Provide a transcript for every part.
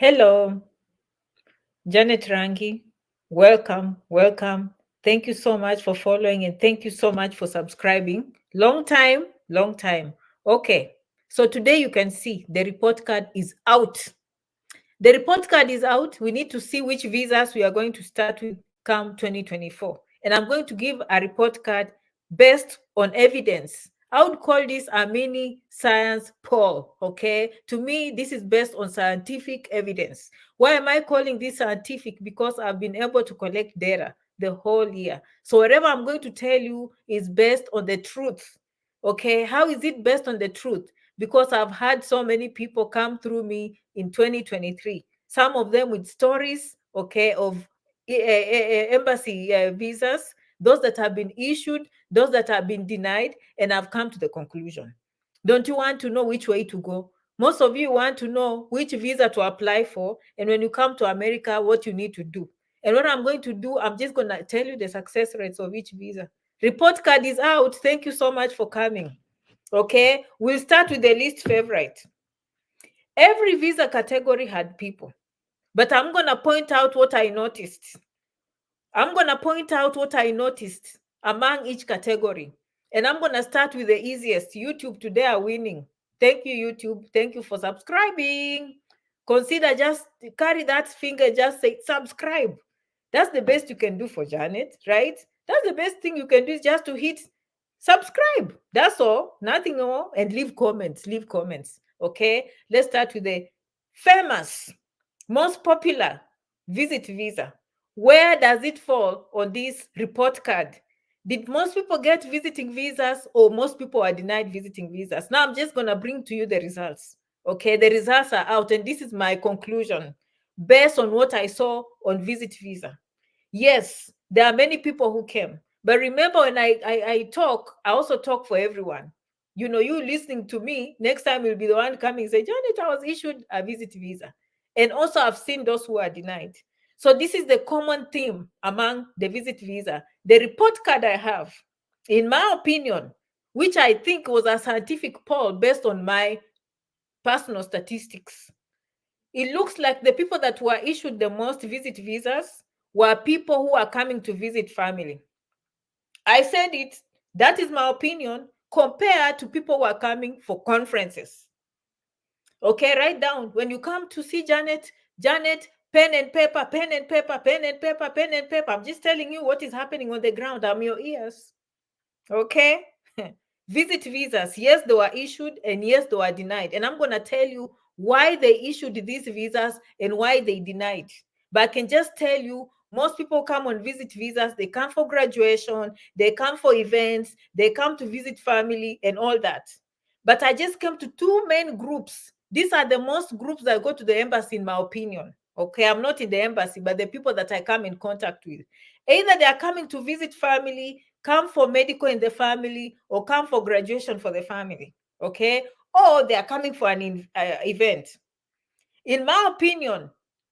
Hello, Janet Rangi. Welcome, welcome. Thank you so much for following and thank you so much for subscribing. Long time, long time. Okay, so today you can see the report card is out. The report card is out. We need to see which visas we are going to start with come 2024. And I'm going to give a report card based on evidence. I would call this a mini science poll. Okay. To me, this is based on scientific evidence. Why am I calling this scientific? Because I've been able to collect data the whole year. So whatever I'm going to tell you is based on the truth. Okay. How is it based on the truth? Because I've had so many people come through me in 2023, some of them with stories, okay, of embassy visas, those that have been issued, those that have been denied, and I've come to the conclusion. Don't you want to know which way to go? Most of you want to know which visa to apply for, and when you come to America, what you need to do. And what I'm going to do, I'm just going to tell you the success rates of each visa. Report card is out. Thank you so much for coming. Okay, we'll start with the least favorite. Every visa category had people, but I'm going to point out what I noticed. I'm going to point out what I noticed among each category. And I'm going to start with the easiest. YouTube today are winning. Thank you, YouTube. Thank you for subscribing. Consider just carry that finger, just say subscribe. That's the best you can do for Janet, right? That's the best thing you can do is just to hit subscribe. That's all, nothing more. And leave comments, leave comments. Okay, let's start with the famous, most popular visit visa. Where does it fall on this report card? Did most people get visiting visas or most people are denied visiting visas? Now I'm just going to bring to you the results. Okay, the results are out, and this is my conclusion based on what I saw on visit visa. Yes, there are many people who came. But remember, when I talk, I also talk for everyone. You listening to me, next time you'll be the one coming and say, Janet, I was issued a visit visa. And also, I've seen those who are denied. So this is the common theme among the visit visa. The report card I have, in my opinion, which I think was a scientific poll based on my personal statistics, it looks like the people that were issued the most visit visas were people who are coming to visit family. I said it, that is my opinion, compared to people who are coming for conferences. Okay, write down. When you come to see Janet, pen and paper, pen and paper, pen and paper, pen and paper. I'm just telling you what is happening on the ground. I'm your ears. Okay? Visit visas. Yes, they were issued and yes, they were denied. And I'm going to tell you why they issued these visas and why they denied. But I can just tell you, most people come on visit visas. They come for graduation, they come for events, they come to visit family and all that. But I just came to two main groups. These are the most groups that go to the embassy, in my opinion. Okay, I'm not in the embassy, but the people that I come in contact with. Either they are coming to visit family, come for medical in the family, or come for graduation for the family. Okay, or they are coming for an event. In my opinion,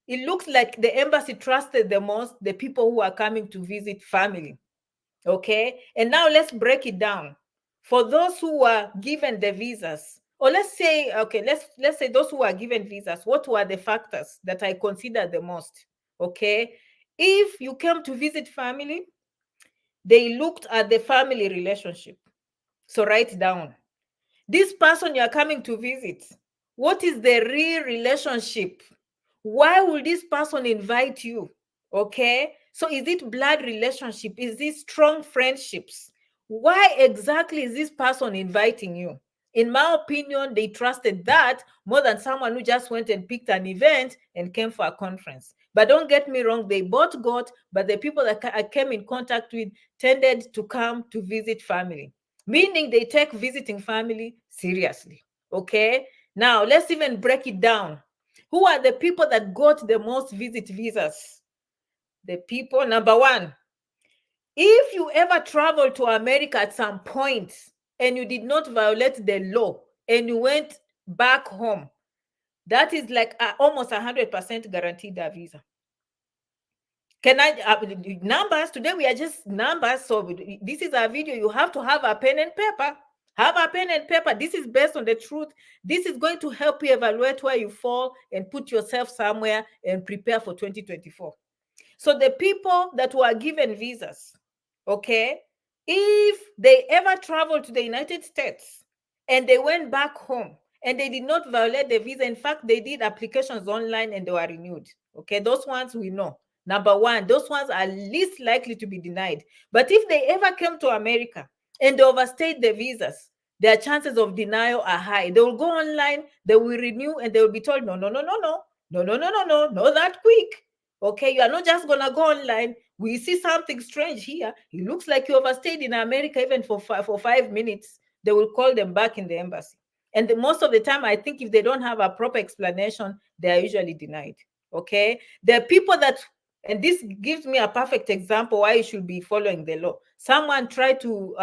it looks like the embassy trusted the most the people who are coming to visit family. Okay, and now let's break it down. For those who were given the visas, or let's say, okay, let's say those who are given visas, what were the factors that I consider the most? Okay, if you came to visit family, they looked at the family relationship. So write down, this person you are coming to visit, what is the real relationship? Why will this person invite you? Okay, so is it blood relationship? Is this strong friendships? Why exactly is this person inviting you? In my opinion, they trusted that more than someone who just went and picked an event and came for a conference. But don't get me wrong, they both got, but the people that I came in contact with tended to come to visit family, meaning they take visiting family seriously. Okay, now let's even break it down. Who are the people that got the most visit visas? The people, number one, if you ever traveled to America at some point and you did not violate the law and you went back home, that is like almost 100% guaranteed a visa. Can I, numbers, today we are just numbers. So this is a video, you have to have a pen and paper. Have a pen and paper. This is based on the truth. This is going to help you evaluate where you fall and put yourself somewhere and prepare for 2024. So the people that were given visas, okay, if they ever traveled to the United States and they went back home and they did not violate the visa, in fact, they did applications online and they were renewed. Okay, those ones we know. Number one, those ones are least likely to be denied. But if they ever came to America and they overstayed the visas, their chances of denial are high. They will go online, they will renew, and they will be told, no, no, no, no, no, no, no, no, no, no, not that quick. Okay, you are not just gonna go online. We see something strange here. It looks like you overstayed in America even for 5 minutes. They will call them back in the embassy. And most of the time, I think if they don't have a proper explanation, they are usually denied. Okay, there are people that, and this gives me a perfect example why you should be following the law. Someone tried to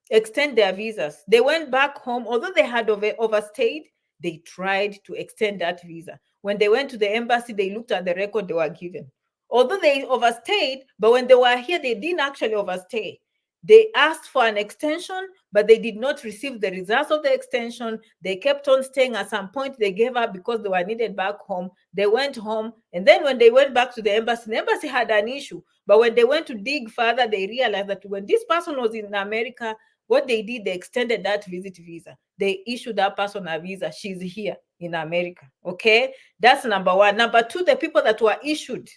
extend their visas. They went back home, although they had overstayed. They tried to extend that visa. When they went to the embassy, they looked at the record they were given. Although they overstayed, but when they were here, they didn't actually overstay. They asked for an extension, but they did not receive the results of the extension. They kept on staying. At some point, they gave up because they were needed back home. They went home. And then when they went back to the embassy had an issue. But when they went to dig further, they realized that when this person was in America, what they did, they extended that visit visa. They issued that person a visa. She's here in America. Okay, that's number one. Number two, the people that were issued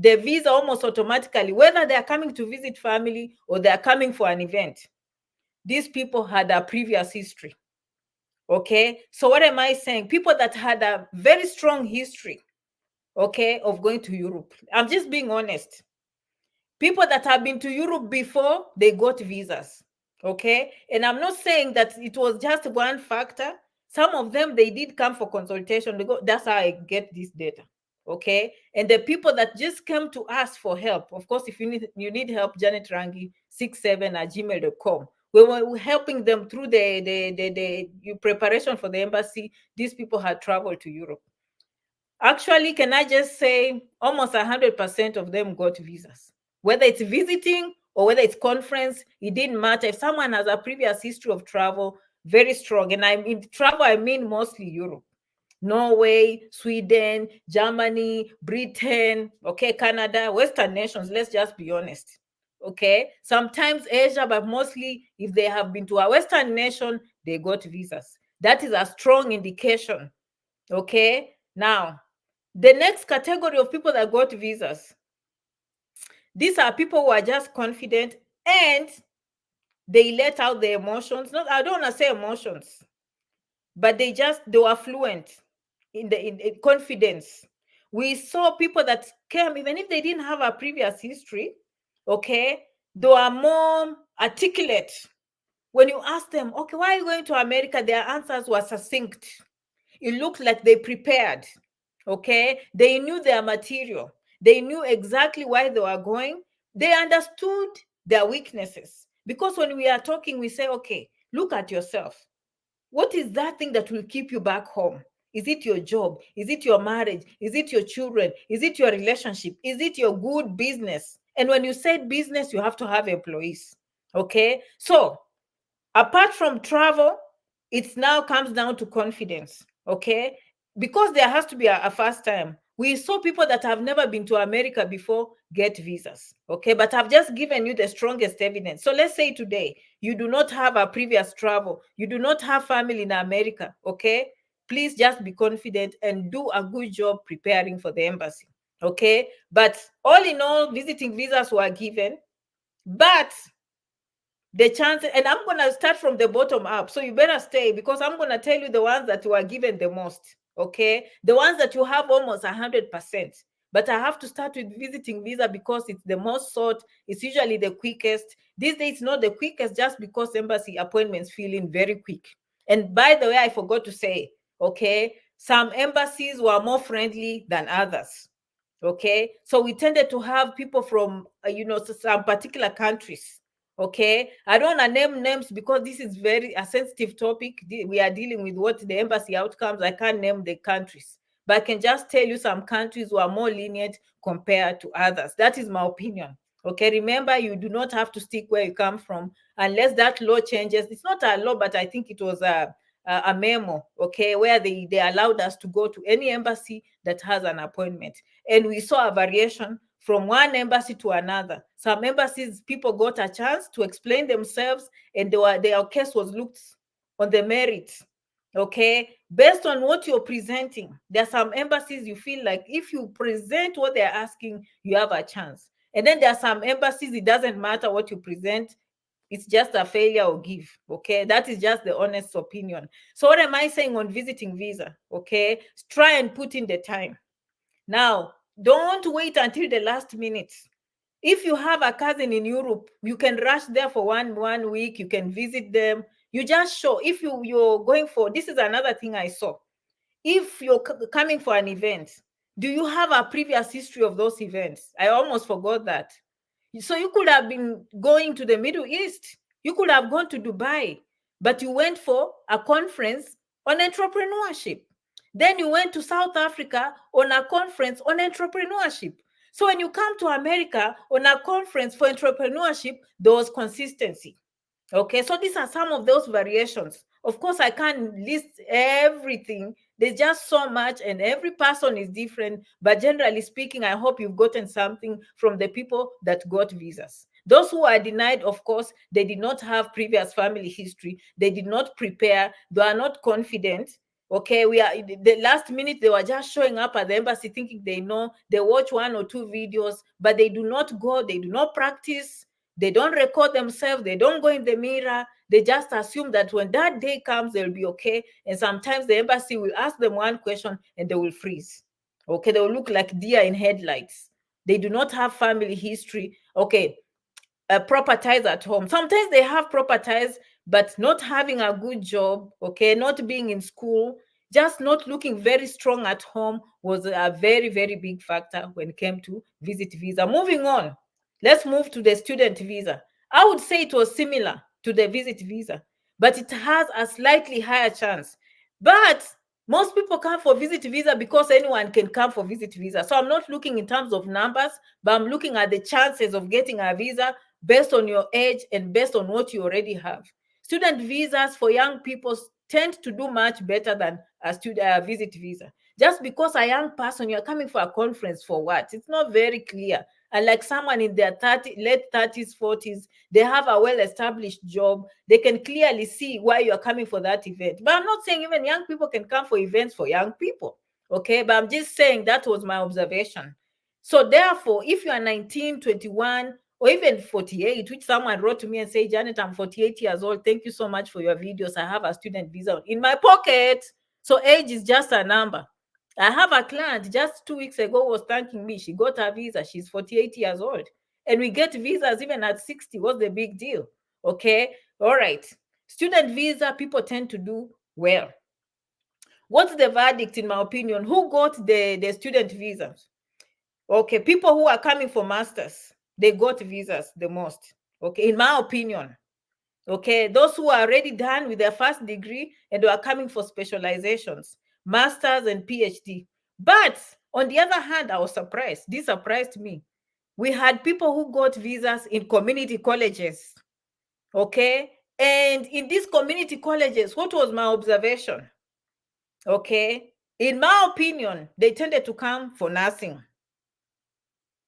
the visa almost automatically, whether they are coming to visit family or they are coming for an event, these people had a previous history. Okay, so what am I saying? People that had a very strong history, okay, of going to Europe. I'm just being honest. People that have been to Europe before, they got visas. Okay, and I'm not saying that it was just one factor. Some of them, they did come for consultation. They go, that's how I get this data. Okay, and the people that just came to us for help, of course, if you need help, Janet Rangi 67@gmail.com. We were helping them through the preparation for the embassy. These people had traveled to Europe. Actually, can I just say almost 100% of them got visas, whether it's visiting or whether it's conference, it didn't matter. If someone has a previous history of travel, very strong, and I mean travel, I mean mostly Europe, Norway, Sweden, Germany, Britain, okay, Canada, Western nations, let's just be honest. Okay, sometimes Asia, but mostly if they have been to a Western nation, they got visas. That is a strong indication. Okay, now the next category of people that got visas, these are people who are just confident and they let out their emotions. Not, I don't want to say emotions, but they were fluent in confidence. We saw people that came, even if they didn't have a previous history, okay, they were more articulate. When you ask them, okay, why are you going to America? Their answers were succinct. It looked like they prepared. Okay, they knew their material. They knew exactly why they were going. They understood their weaknesses. Because when we are talking, we say, okay, look at yourself. What is that thing that will keep you back home? Is it your job? Is it your marriage? Is it your children? Is it your relationship? Is it your good business? And when you said business, you have to have employees. Okay, so apart from travel, it now comes down to confidence. Okay, because there has to be a first time. We saw people that have never been to America before get visas. Okay, but I've just given you the strongest evidence. So let's say today you do not have a previous travel, you do not have family in America. Okay, please just be confident and do a good job preparing for the embassy. Okay, but all in all, visiting visas were given, but the chance, and I'm going to start from the bottom up, so you better stay, because I'm going to tell you the ones that were given the most. Okay, the ones that you have almost 100%, but I have to start with visiting visa because it's the most sought. It's usually the quickest. These days it's not the quickest just because embassy appointments fill in very quick. And by the way, I forgot to say, okay, some embassies were more friendly than others. Okay, so we tended to have people from some particular countries. Okay, I don't want to name names because this is very a sensitive topic. We are dealing with what the embassy outcomes. I can't name the countries, but I can just tell you some countries who are more lenient compared to others. That is my opinion. Okay, remember, you do not have to stick where you come from. unless that law changes. It's not a law, but I think it was a memo, okay, where they allowed us to go to any embassy that has an appointment. And we saw a variation from one embassy to another. Some embassies, people got a chance to explain themselves, and their case was looked on the merits, okay, based on what you're presenting. There are some embassies you feel like if you present what they're asking, you have a chance. And then there are some embassies, it doesn't matter what you present, it's just a failure or give, okay? That is just the honest opinion. So what am I saying on visiting visa, okay? Try and put in the time. Now, don't wait until the last minute. If you have a cousin in Europe, you can rush there for one week. You can visit them. You just show. If you're going for, this is another thing I saw. If you're coming for an event, do you have a previous history of those events? I almost forgot that. So you could have been going to the Middle East. You could have gone to Dubai, but you went for a conference on entrepreneurship. Then you went to South Africa on a conference on entrepreneurship. So when you come to America on a conference for entrepreneurship, there was consistency. Okay, so these are some of those variations. Of course, I can't list everything. There's just so much, and every person is different. But generally speaking, I hope you've gotten something from the people that got visas. Those who are denied, of course, they did not have previous family history. They did not prepare. They are not confident. Okay, we are the last minute, they were just showing up at the embassy thinking they know. They watch one or two videos, but they do not go, they do not practice. They don't record themselves. They don't go in the mirror. They just assume that when that day comes, they'll be okay. And sometimes the embassy will ask them one question and they will freeze. Okay, they will look like deer in headlights. They do not have family history. Okay, proper ties at home. Sometimes they have proper ties, but not having a good job, okay, not being in school, just not looking very strong at home was a very, very big factor when it came to visit visa. Moving on, let's move to the student visa. I would say it was similar to the visit visa, but it has a slightly higher chance. But most people come for visit visa because anyone can come for visit visa. So I'm not looking in terms of numbers, but I'm looking at the chances of getting a visa based on your age and based on what you already have. Student visas for young people tend to do much better than a student visit visa. Just because a young person, you're coming for a conference for what? It's not very clear. And like someone in their late 30s, 40s, they have a well-established job. They can clearly see why you're coming for that event. But I'm not saying even young people can come for events for young people. Okay, but I'm just saying that was my observation. So therefore, if you are 19, 21, or even 48, which someone wrote to me and said, Janet, I'm 48 years old. Thank you so much for your videos. I have a student visa in my pocket. So age is just a number. I have a client just 2 weeks ago was thanking me. She got her visa. She's 48 years old. And we get visas even at 60. What's the big deal? Okay. All right. Student visa, people tend to do well. What's the verdict, in my opinion? Who got the student visas? Okay, people who are coming for masters, they got visas the most. Okay, in my opinion. Okay, those who are already done with their first degree and who are coming for specializations, masters and PhD. But on the other hand, I was surprised. This surprised me. We had people who got visas in community colleges. Okay, and in these community colleges, what was my observation? Okay, in my opinion, they tended to come for nursing.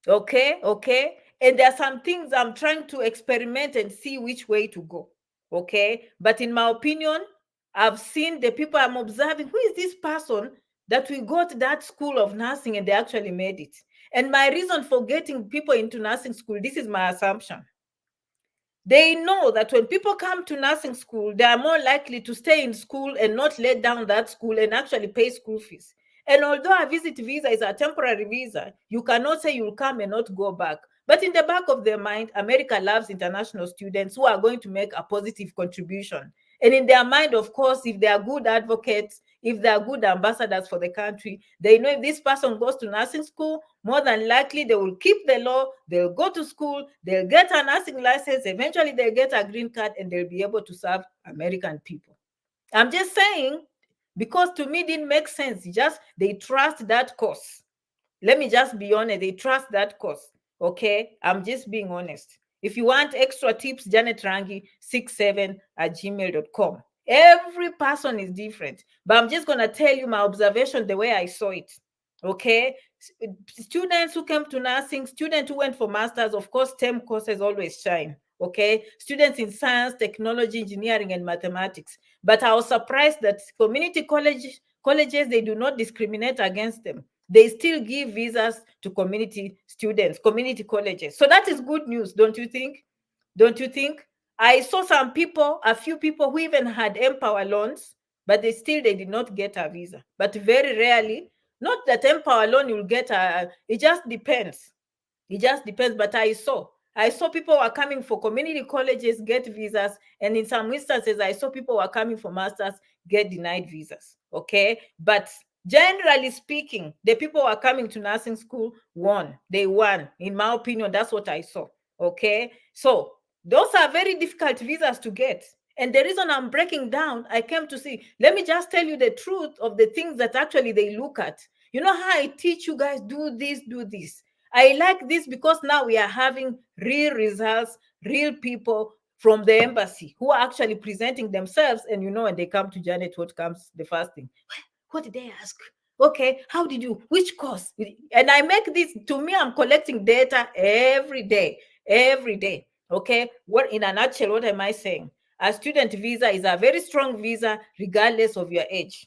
Okay. And there are some things I'm trying to experiment and see which way to go. Okay. But in my opinion, I've seen the people I'm observing, who is this person that we got that school of nursing and they actually made it? And my reason for getting people into nursing school, this is my assumption. They know that when people come to nursing school, they are more likely to stay in school and not let down that school and actually pay school fees. And although a visit visa is a temporary visa, you cannot say you'll come and not go back. But in the back of their mind, America loves international students who are going to make a positive contribution. And in their mind, of course, if they are good advocates, if they are good ambassadors for the country, they know if this person goes to nursing school, more than likely they will keep the law, they'll go to school, they'll get a nursing license, eventually they'll get a green card and they'll be able to serve American people. I'm just saying, because to me it didn't make sense. Just they trust that course. Let me just be honest, they trust that course. Okay, I'm just being honest. If you want extra tips, janetrangi67@gmail.com. Every person is different, but I'm just going to tell you my observation the way I saw it. Okay. Students who came to nursing, students who went for masters, of course, STEM courses always shine. Okay. Students in science, technology, engineering, and mathematics. But I was surprised that community colleges, they do not discriminate against them. They still give visas to community students, community colleges. So that is good news, don't you think? Don't you think? I saw some people, a few people who even had Empower loans, but they did not get a visa. But very rarely, not that Empower loan you'll get it just depends. It just depends. But I saw people were coming for community colleges, get visas, and in some instances, I saw people were coming for masters, get denied visas. Okay, but generally speaking, the people who are coming to nursing school won. They won. In my opinion, that's what I saw. Okay, so those are very difficult visas to get. And the reason I'm breaking down, I came to see, let me just tell you the truth of the things that actually they look at. You know how I teach you guys, do this, do this. I like this because now we are having real results, real people from the embassy who are actually presenting themselves. And you know, when they come to Janet, what comes the first thing? What did they ask? Okay, how did you, which course? And I make this, to me, I'm collecting data every day, every day. Okay, what in a nutshell, what am I saying? A student visa is a very strong visa, regardless of your age.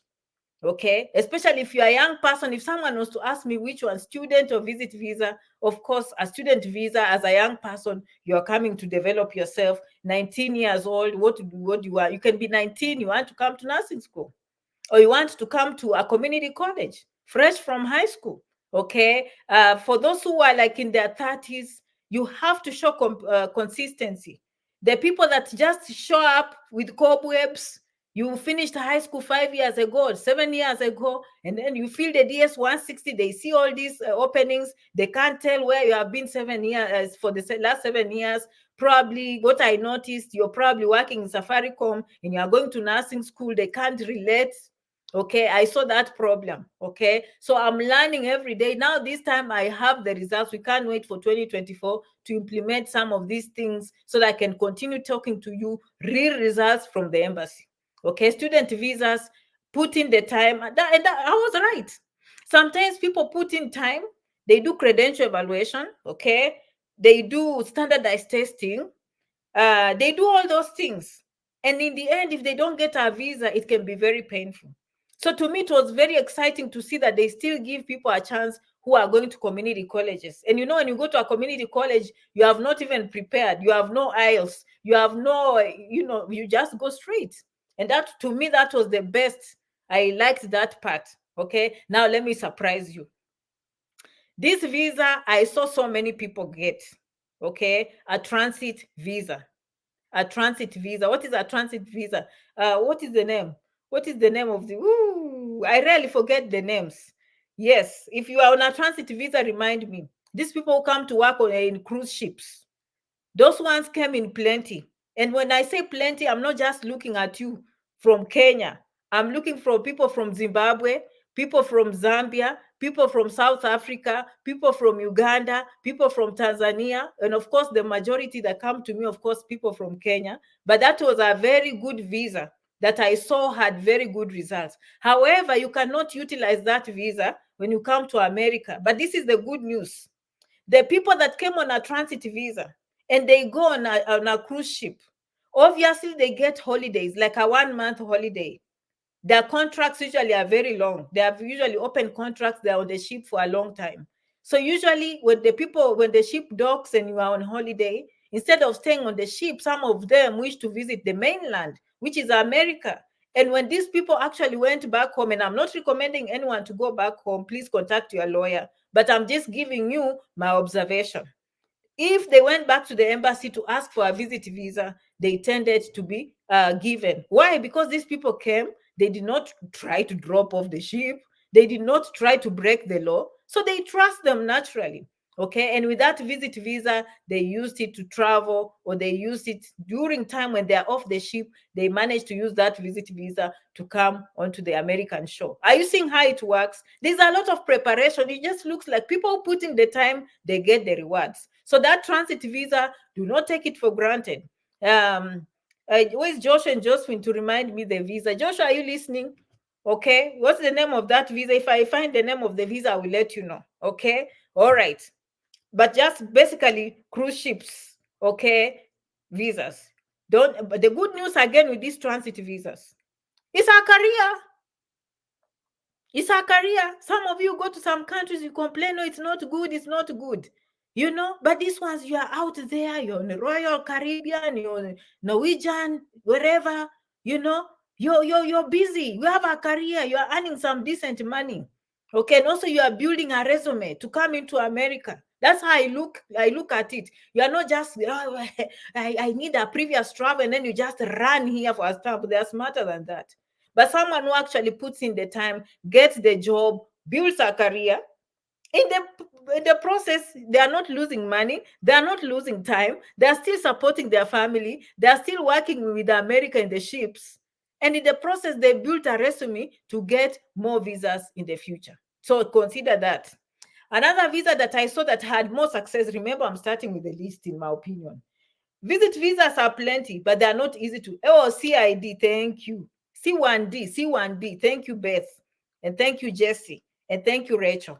Okay, especially if you're a young person. If someone was to ask me which one, student or visit visa, of course, a student visa. As a young person, you're coming to develop yourself. 19 years old, what you are, you can be 19, you want to come to nursing school, or you want to come to a community college fresh from high school. Okay, for those who are like in their 30s, you have to show consistency. The people that just show up with cobwebs, you finished high school 5 years ago, 7 years ago, and then you fill the DS 160. They see all these openings. They can't tell where you have been 7 years for the last 7 years. Probably what I noticed, you're probably working in Safaricom and you're going to nursing school. They can't relate. Okay, I saw that problem. Okay, so I'm learning every day. Now, this time I have the results. We can't wait for 2024 to implement some of these things so that I can continue talking to you real results from the embassy. Okay, student visas, put in the time. And I was right. Sometimes people put in time, they do credential evaluation. Okay, they do standardized testing. They do all those things. And in the end, if they don't get a visa, it can be very painful. So to me, it was very exciting to see that they still give people a chance who are going to community colleges. And you know, when you go to a community college, you have not even prepared. You have no IELTS. You have no, you just go straight. And that, to me, that was the best. I liked that part. Okay. Now let me surprise you. This visa, I saw so many people get. Okay. A transit visa. A transit visa. What is a transit visa? What is the name? What is the name of the? Ooh, I rarely forget the names. Yes, if you are on a transit visa, remind me. These people come to work in cruise ships. Those ones came in plenty. And when I say plenty, I'm not just looking at you from Kenya. I'm looking for people from Zimbabwe, people from Zambia, people from South Africa, people from Uganda, people from Tanzania, and of course, the majority that come to me, of course, people from Kenya. But that was a very good visa that I saw had very good results. However, you cannot utilize that visa when you come to America. But this is the good news. The people that came on a transit visa and they go on a cruise ship, obviously they get holidays, like a 1 month holiday. Their contracts usually are very long. They have usually open contracts. They're on the ship for a long time. So usually when the ship docks and you are on holiday, instead of staying on the ship, some of them wish to visit the mainland, which is America. And when these people actually went back home, and I'm not recommending anyone to go back home, please contact your lawyer, but I'm just giving you my observation. If they went back to the embassy to ask for a visit visa, they tended to be given. Why? Because these people came, they did not try to drop off the ship, they did not try to break the law, so they trust them naturally. Okay, and with that visit visa, they used it to travel, or they used it during time when they're off the ship. They managed to use that visit visa to come onto the American shore. Are you seeing how it works? There's a lot of preparation. It just looks like people put in the time, they get the rewards. So that transit visa, do not take it for granted. Where's Joshua and Josephine to remind me the visa? Joshua, are you listening? Okay, what's the name of that visa? If I find the name of the visa, I will let you know. Okay, all right. But just basically cruise ships, okay, visas. Don't. But the good news again with these transit visas, it's a career. It's a career. Some of you go to some countries, you complain, no, it's not good, it's not good. You know, but these ones, you are out there, you're on the Royal Caribbean, you're on Norwegian, wherever, you know, you're busy. You have a career, you're earning some decent money. Okay, and also you are building a resume to come into America. That's how I look at it. You are not just, oh, I need a previous travel, and then you just run here for a stamp. They're smarter than that. But someone who actually puts in the time, gets the job, builds a career, in the process, they are not losing money, they are not losing time, they are still supporting their family, they are still working with America in the ships. And in the process, they built a resume to get more visas in the future. So consider that. Another visa that I saw that had more success, remember, I'm starting with the list in my opinion. Visit visas are plenty, but they are not easy to. Oh, CID, thank you. C1D, thank you, Beth. And thank you, Jesse. And thank you, Rachel.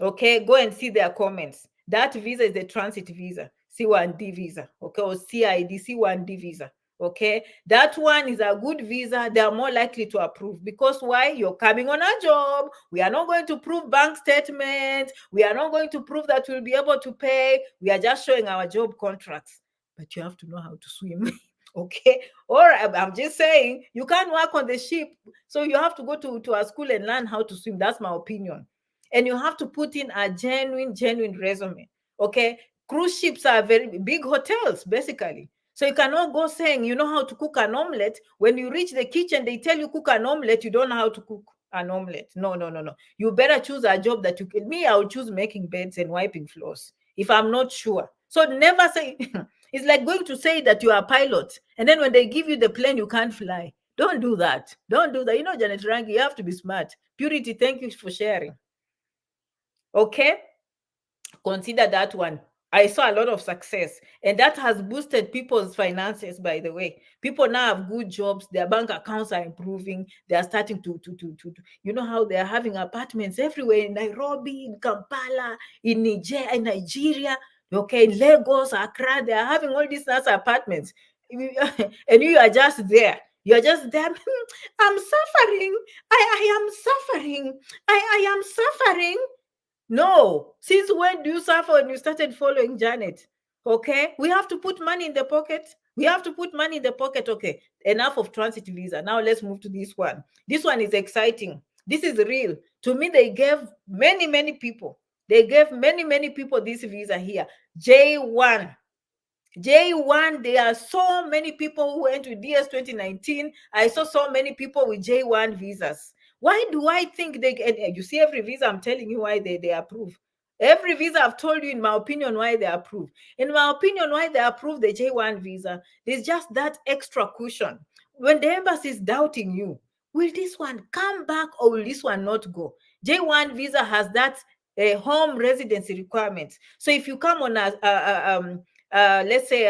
Okay, go and see their comments. That visa is a transit visa, C1D visa. Okay, or CID, C1D visa. Okay, that one is a good visa. They are more likely to approve because why? You're coming on a job. We are not going to prove bank statements. We are not going to prove that we'll be able to pay. We are just showing our job contracts. But you have to know how to swim. Okay, or I'm just saying you can't work on the ship, so you have to go to a school and learn how to swim. That's my opinion. And you have to put in a genuine resume. Okay, cruise ships are very big hotels basically, so you cannot go saying you know how to cook an omelette. When you reach the kitchen, they tell you cook an omelette, you don't know how to cook an omelette. No. You better choose a job that you can. Me, I would choose making beds and wiping floors if I'm not sure. So never say it's like going to say that you are a pilot, and then when they give you the plane, you can't fly. Don't do that. Don't do that. You know, Janet Rangi, you have to be smart. Purity, thank you for sharing. Okay? Consider that one. I saw a lot of success, and that has boosted people's finances, by the way. People now have good jobs, their bank accounts are improving, they are starting to you know how they are having apartments everywhere in Nairobi, in Kampala, in Nigeria, okay, in Lagos, Accra, they are having all these nice apartments. And you are just there. You're just there. I'm suffering. I am suffering. I am suffering. No. Since when do you suffer when you started following Janet? Okay. We have to put money in the pocket. We have to put money in the pocket. Okay. Enough of transit visa. Now let's move to this one. This one is exciting. This is real. To me, they gave many people. They gave many people this visa here. J1. J1, there are so many people who went with DS 2019. I saw so many people with J1 visas. Why do I think they get? You see, every visa, I'm telling you why they approve. Every visa, I've told you, in my opinion, why they approve. In my opinion, why they approve the J1 visa, there's just that extra cushion. When the embassy is doubting you, will this one come back or will this one not go? J1 visa has that home residency requirement. So if you come on let's say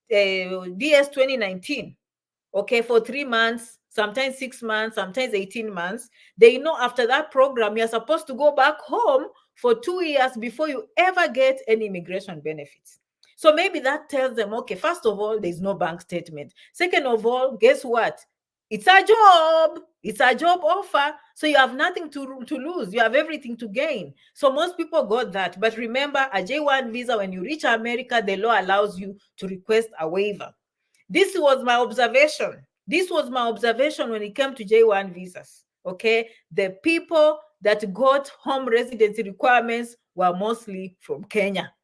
DS 2019, okay, for 3 months, sometimes 6 months, sometimes 18 months, they know after that program, you're supposed to go back home for 2 years before you ever get any immigration benefits. So maybe that tells them, okay, first of all, there's no bank statement. Second of all, guess what? It's a job. It's a job offer. So you have nothing to lose. You have everything to gain. So most people got that. But remember, a J1 visa, when you reach America, the law allows you to request a waiver. This was my observation. This was my observation when it came to J1 visas. Okay. The people that got home residency requirements were mostly from Kenya.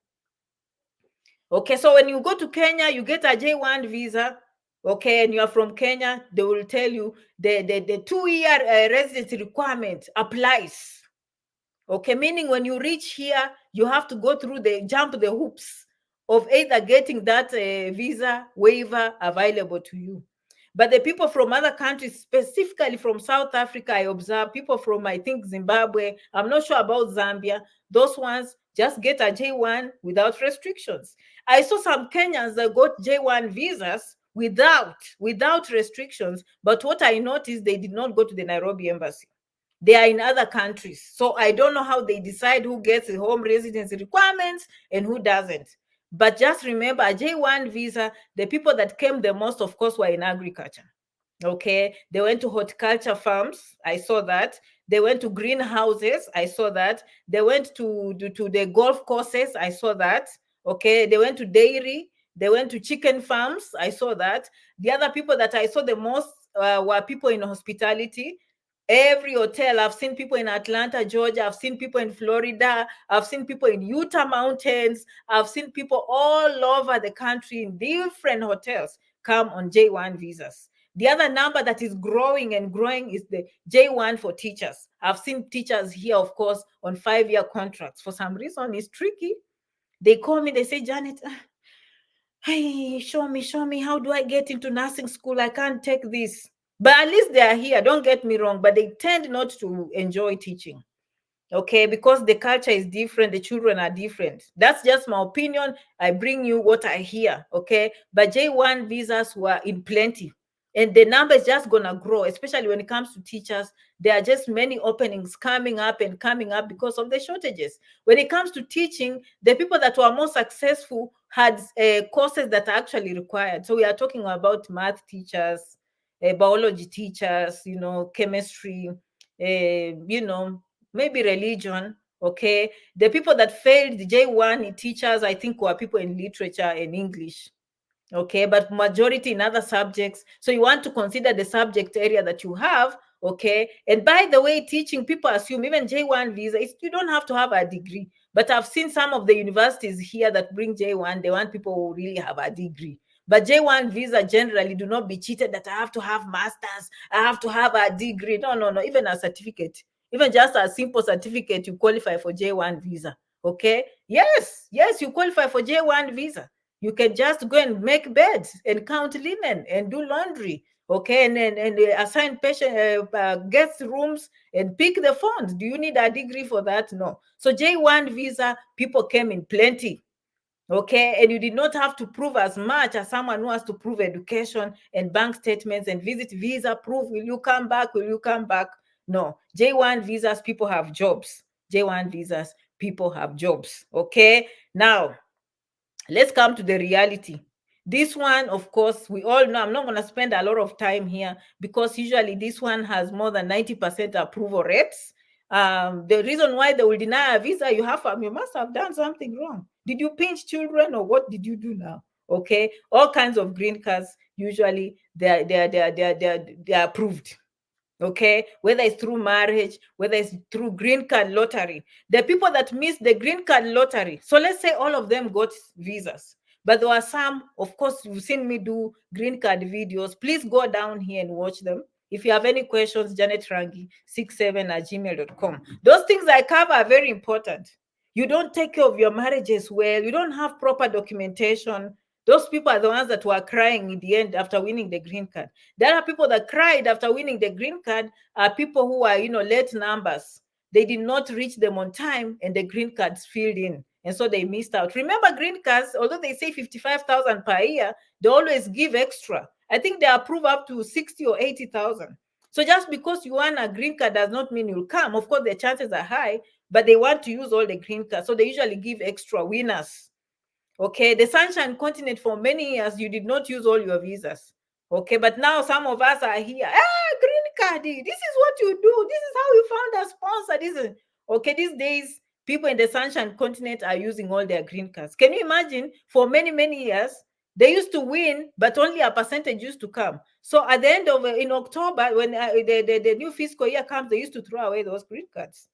Okay. So when you go to Kenya, you get a J1 visa. Okay, and you are from Kenya, they will tell you the 2-year residency requirement applies. Okay, meaning when you reach here, you have to go through jump the hoops of either getting that visa waiver available to you. But the people from other countries, specifically from South Africa, I observe people from, I think, Zimbabwe, I'm not sure about Zambia, those ones just get a J1 without restrictions. I saw some Kenyans that got J1 visas without restrictions, but what I noticed, they did not go to the Nairobi embassy. They are in other countries. So I don't know how they decide who gets the home residency requirements and who doesn't. But just remember, a J1 visa, the people that came the most, of course, were in agriculture. Okay, they went to horticulture farms. I saw that. They went to greenhouses. I saw that. They went to the golf courses. I saw that. Okay, they went to dairy. They went to chicken farms. I saw that. The other people that I saw the most were people in hospitality. Every hotel, I've seen people in Atlanta, Georgia. I've seen people in Florida. I've seen people in Utah Mountains. I've seen people all over the country in different hotels come on J1 visas. The other number that is growing and growing is the J1 for teachers. I've seen teachers here, of course, on 5-year contracts. For some reason, it's tricky. They call me, they say, Janet, hey, show me, how do I get into nursing school? I can't take this. But at least they are here, don't get me wrong, but they tend not to enjoy teaching. Okay, because the culture is different, the children are different. That's just my opinion. I bring you what I hear. Okay, but J1 visas were in plenty, and the number is just gonna grow, especially when it comes to teachers. There are just many openings coming up and coming up because of the shortages. When it comes to teaching, the people that were more successful had courses that are actually required. So we are talking about math teachers, biology teachers, chemistry, maybe religion. Okay, the people that failed the J1 teachers, I think, were people in literature and English. Okay, but majority in other subjects. So you want to consider the subject area that you have. Okay, and by the way, teaching, people assume even J1 visa, you don't have to have a degree. But I've seen some of the universities here that bring J1, they want people who really have a degree. But J1 visa generally, do not be cheated that I have to have masters, I have to have a degree. No, even a certificate, even just a simple certificate, you qualify for J1 visa. Okay, yes, you qualify for J1 visa. You can just go and make beds and count linen and do laundry. Okay, and assign patient guest rooms and pick the phones. Do you need a degree for that? No. So J1 visa, people came in plenty. Okay, and you did not have to prove as much as someone who has to prove education and bank statements and visit visa proof. Will you come back? Will you come back? No. J1 visas, people have jobs. J1 visas, people have jobs. Okay, now let's come to the reality. This one, of course, we all know. I'm not going to spend a lot of time here because usually this one has more than 90% approval rates. The reason why they will deny a visa, you must have done something wrong. Did you pinch children or what did you do now? Okay, all kinds of green cards, usually they're approved. Okay, whether it's through marriage, whether it's through green card lottery. The people that missed the green card lottery, so let's say all of them got visas, but there are some, of course, you've seen me do green card videos. Please go down here and watch them. If you have any questions, janetrangi67@gmail.com. Those things I cover are very important. You don't take care of your marriages well, you don't have proper documentation. Those people are the ones that were crying in the end after winning the green card. There are people that cried after winning the green card, are people who are, late numbers. They did not reach them on time and the green cards filled in. And so they missed out. Remember, green cards, although they say 55,000 per year, they always give extra. I think they approve up to 60 or 80,000. So just because you want a green card does not mean you'll come. Of course, the chances are high, but they want to use all the green cards. So they usually give extra winners. Okay, the Sunshine Continent, for many years, you did not use all your visas. Okay, but now some of us are here. Green card, this is what you do. This is how you found a sponsor. This is okay. These days, people in the Sunshine Continent are using all their green cards. Can you imagine? For many, many years, they used to win, but only a percentage used to come. So at the end of in October, when the new fiscal year comes, they used to throw away those green cards.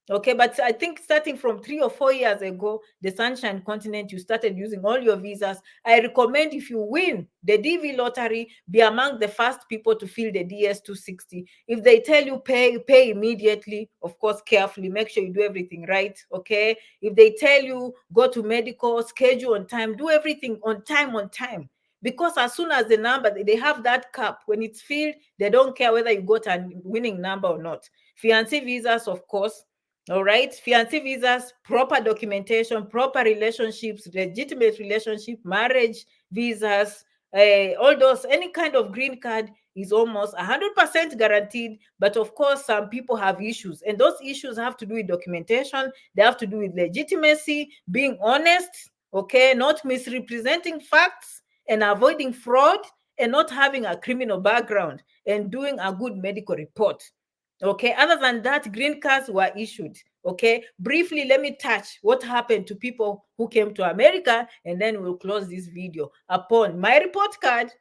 Okay, but I think starting from 3 or 4 years ago, the Sunshine Continent, you started using all your visas. I recommend, if you win the DV lottery, be among the first people to fill the DS260. If they tell you pay immediately, of course, carefully, make sure you do everything right. Okay, if they tell you go to medical, schedule on time, do everything on time. because as soon as the number, they have that cap. When it's filled, they don't care whether you got a winning number or not. Fiancé visas, of course. All right. Fiancé visas, proper documentation, proper relationships, legitimate relationship, marriage visas, all those, any kind of green card is almost 100% guaranteed. But of course, some people have issues, and those issues have to do with documentation. They have to do with legitimacy, being honest, okay, not misrepresenting facts and avoiding fraud, and not having a criminal background, and doing a good medical report. Okay, other than that, green cards were issued. Okay, briefly, let me touch what happened to people who came to America, and then we'll close this video. Upon my report card,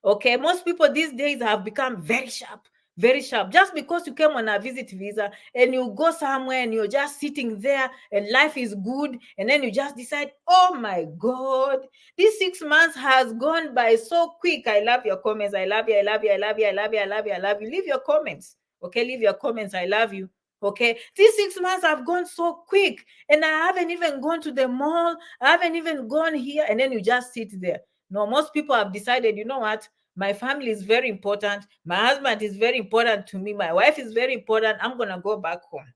okay, most people these days have become very sharp, very sharp. Just because you came on a visit visa and you go somewhere and you're just sitting there and life is good, and then you just decide, oh my God, these 6 months has gone by so quick. I love your comments. I love you. I love you. I love you. I love you. I love you. I love you. Leave your comments. Okay, leave your comments. I love you. Okay, these 6 months have gone so quick, and I haven't even gone to the mall. I haven't even gone here, and then you just sit there. No, most people have decided, you know what? My family is very important. My husband is very important to me. My wife is very important. I'm going to go back home.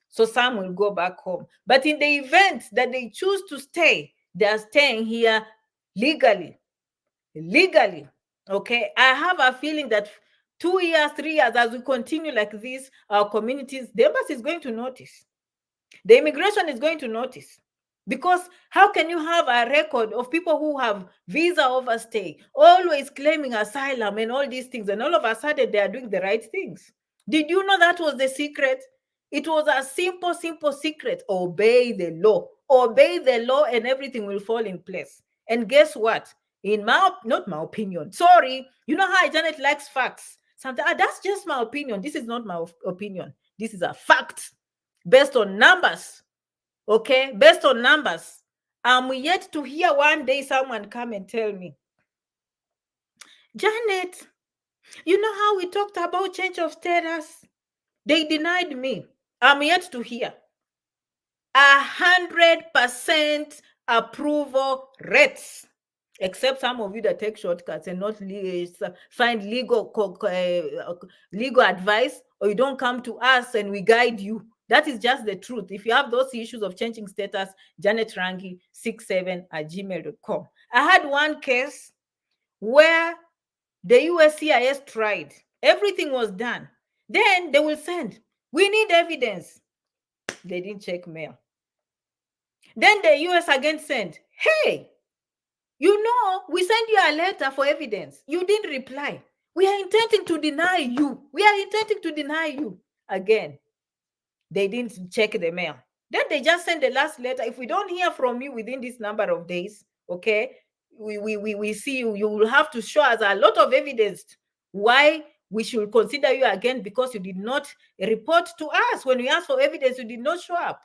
So some will go back home. But in the event that they choose to stay, they are staying here legally. Legally. Okay. I have a feeling that 2 years, 3 years, as we continue like this, our communities, the embassy is going to notice. The immigration is going to notice. Because how can you have a record of people who have visa overstay, always claiming asylum and all these things, and all of a sudden they are doing the right things? Did you know that was the secret? It was a simple, simple secret. Obey the law. Obey the law and everything will fall in place. And guess what? Not my opinion. Sorry. You know how Janet likes facts. Sometimes that's just my opinion. This is not my opinion. This is a fact based on numbers. Okay, based on numbers. I'm yet to hear one day someone come and tell me, Janet, you know how we talked about change of status? They denied me. I'm yet to hear 100% approval rates, except some of you that take shortcuts and not find legal advice, or you don't come to us and we guide you. That is just the truth. If you have those issues of changing status, janetrangi67@gmail.com. I had one case where the USCIS tried. Everything was done. Then they will send, we need evidence. They didn't check mail. Then the US again sent, hey, you know, we sent you a letter for evidence. You didn't reply. We are intending to deny you. We are intending to deny you. Again, they didn't check the mail. Then they just sent the last letter. If we don't hear from you within this number of days, okay, we see you. You will have to show us a lot of evidence why we should consider you again, because you did not report to us. When we asked for evidence, you did not show up.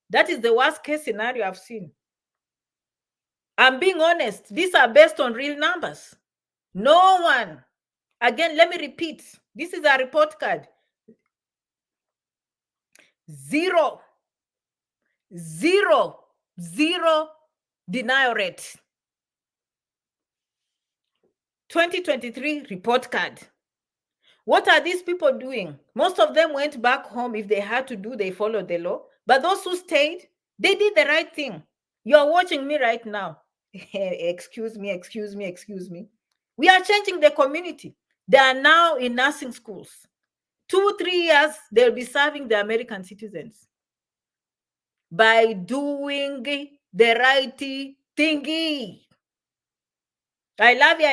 That is the worst case scenario I've seen. I'm being honest. These are based on real numbers. No one. Again, let me repeat. This is a report card. Zero denial rate. 2023 report card. What are these people doing? Most of them went back home. If they had to do, they followed the law. But those who stayed, they did the right thing. You are watching me right now. Excuse me. We are changing the community. They are now in nursing schools. 2-3 years, they'll be serving the American citizens by doing the right thingy. I love you.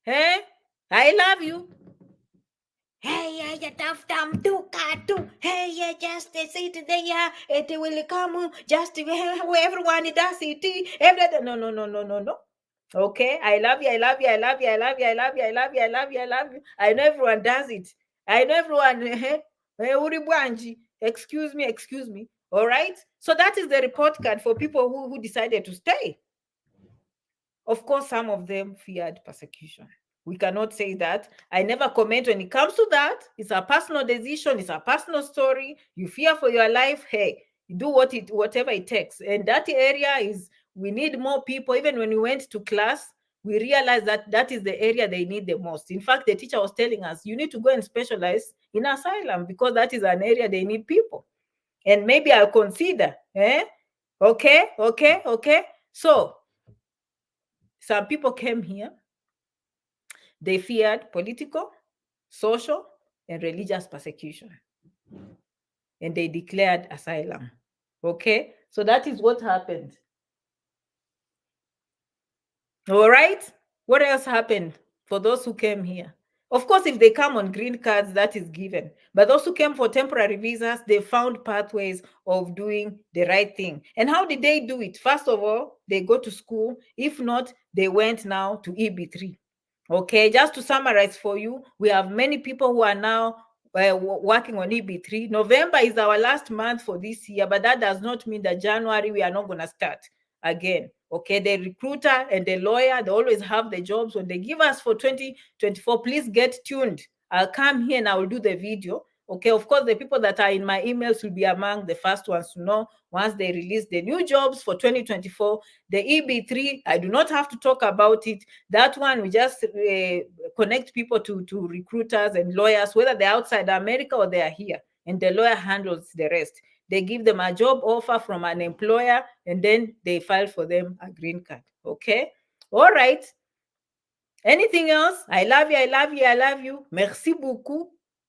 Hey, I love you. Hey, yeah, you tough dumb do too. Hey, yeah, just sit there. It will come. Just everyone does it. No. Okay, I love you. I know everyone does it. I know everyone. Excuse me. All right. So that is the report card for people who decided to stay. Of course, some of them feared persecution. We cannot say that. I never comment when it comes to that. It's a personal decision. It's a personal story. You fear for your life. Hey, do whatever it takes. And that area is We need more people. Even when we went to class, we realized that that is the area they need the most. In fact, the teacher was telling us, you need to go and specialize in asylum because that is an area they need people. And maybe I'll consider. Okay. So some people came here. They feared political, social, and religious persecution. And they declared asylum. Okay, so that is what happened. All right, what else happened for those who came here? Of course, if they come on green cards, that is given. But those who came for temporary visas, they found pathways of doing the right thing. And how did they do it? First of all, they go to school. If not, they went now to EB3. Okay, just to summarize for you, we have many people who are now working on EB3. November is our last month for this year, but that does not mean that January we are not going to start again. Okay, the recruiter and the lawyer, they always have the jobs. When they give us for 2024, please get tuned. I'll come here and I will do the video. Okay, of course, the people that are in my emails will be among the first ones to know once they release the new jobs for 2024. The EB3, I do not have to talk about it. That one, we just connect people to recruiters and lawyers, whether they're outside America or they are here, and the lawyer handles the rest. They give them a job offer from an employer, and then they file for them a green card. Okay? All right. Anything else? I love you, I love you, I love you. Merci beaucoup.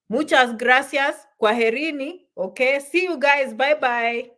Muchas gracias. Kwaherini. Okay? See you guys. Bye-bye.